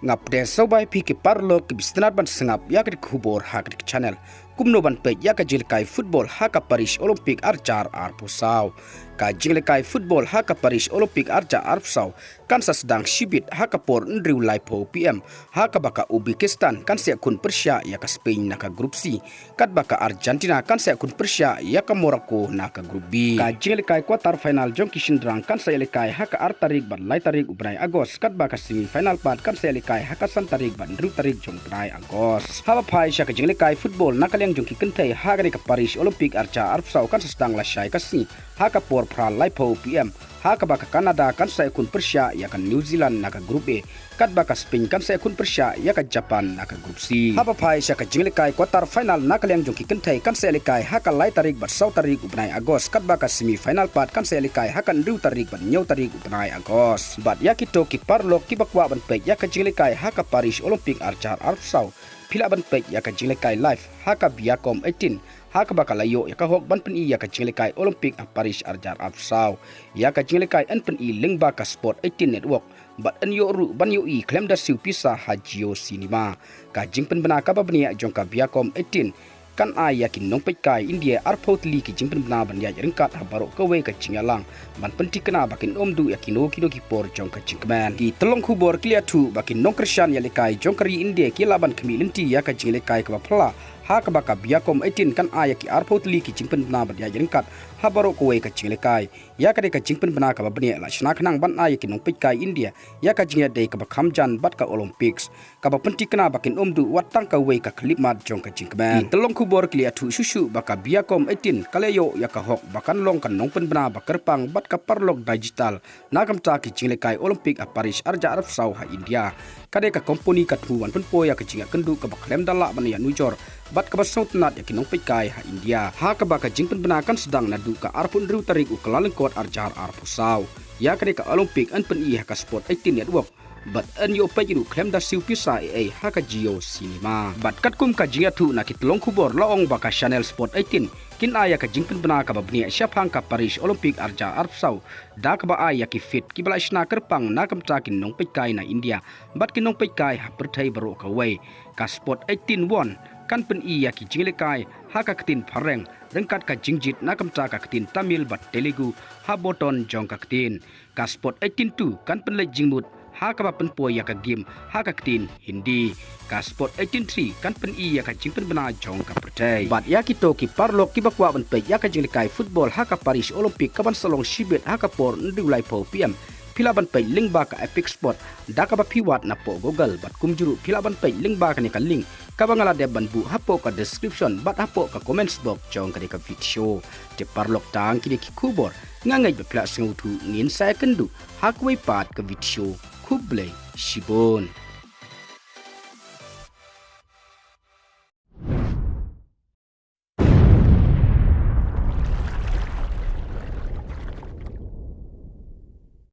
ngap de sobai pi ke parlo ke bisnat ban sengap ya ke khubor ha ke channel kumno ban pe ya ka jilkai football ha ka Paris Olympic arjar pusau ka jilkai football ha ka Paris Olympic arjar pusau kan sa sedang sibit ha ka por ndriu lai po PM ha ka baka Uzbekistan kan se kun Persia ya ka Spain na ka group C kat baka Argentina kan se kun Persia ya ka Morocco na ka group B ka jilkai quarter final jong kishindrang kan se lekai ha ka tarik ban lai tarik ubrai Agos kat baka semi final part kan se lekai ha ka san tarik ban ru tarik jong ubrai Agos ha ba phai sha ka jilkai football na yang jong kikentai ha ka Paris Olympic arca arpsau kan sedang la syai kasi ha ka por pra lai po PM ha ka baka Canada kan sa kun Persia ya kan New Zealand na ka group A kat baka Spain kan sa kun Persia ya ka Japan na ka group C ha ba phai sha ka jinglekai quarter final na ka yang jong kikentai kan sa lekai ha ka lai tarik bat sau tarik ubnai Agos kat baka semi final part kan sa lekai ha kan riu tarik ban nyau tarik ubnai Agos bat ya kito ki parlo ki bakwa ban pe ya ka jinglekai ha ka Paris Olympic arca arpsau pila ban pe ya ka jinglekai live ha ka biakom 18 ha ka baka layo ya ka hok ban pen i ya ka jinglekai Olympic a Paris arjar arpsau ya ka jinglekai an pen i ling ba ka sport 18 network bat an yo ru ban yo i klem da siu pisa hajio cinema ka jingpen bana ka ba bania jong ka biakom 18 kan ai yakin nong pekai India arpotli ki jingpen bana ban ya ringkat habaro ka we ka jingalang ban penti kena bakin omdu yakino kido ki por jong ka jingman ki telong khubor clear tu bakin nong krisyan ya lekai jong kari India ki laban kemi linti ya ka jinglekai ka phala ha ka baka biakom 18 kan aya ki arpotli ki jingpen bana ban ya ringkat habaro ko we ka jinglekai ya ka de ka jingpen bana ka ba bania la shna khnang ban aya ki nong pekai India ya ka jingya de ka ba khamjan bat ka Olympics ka ba penti kena bakin omdu watang ka we ka klip mat jong ka jingman telong kubor klia tu susu baka biakom 18 kaleyo ya ka hok bakan long kan nong pen bana bakerpang bat ka parlok digital nakam ta ki jinglekai Olympic a Paris arja arab sau ha India kade ka company ka tuan pen po ya ka jinga kendu ka baklem dala ban ya nujor bat ka basaut nat ya ki nong pekai ha India ha ka baka jingpen bana kan sedang nadu ka arpun ru tarik u kalalengkot arjar arpusau ya kade ka Olympic an pen i ha ka sport 18 network but an yo pa jiru klem da siu pisa ai ha ka jio cinema but kat kum ka jia thu na kitlong khubor laong baka channel sport 18 kin aya ka jingpen bana ka babni syapang ka Paris Olympic arja arpsau da ka ba aya ki fit ki bala shna kerpang na kam ta kin nong pekai na India but kin nong pekai ha perthai baro ka wei ka sport 18 won kan pen i ya ki jinglekai ha ka ktin phareng rengkat ka jingjit na kam ta ka ktin Tamil bat Telugu ha boton jong ka ktin ka sport 18 tu kan pen le jingmut ha ka ba pen po ya ka game ha ka ktin Hindi ka sport 183 kan pen i ya ka jingpen bana jong ka pertai bat ya kito ki parlok ki bakwa ban pe ya ka jinglekai football ha ka Paris Olympic ka ban salong sibet ha ka por ndu lai po PM pila ban pe link ba ka epic sport da ka ba piwat na po Google bat kumjuru pila ban pe link ba ka ni ka link ka bangala de ban bu ha po ka description bat ha po ka comments box jong ka de ka video te parlok tang ki ki kubor ngangai be pla sengutu ngin sa kendu ha kwai pat ka video kublai shibon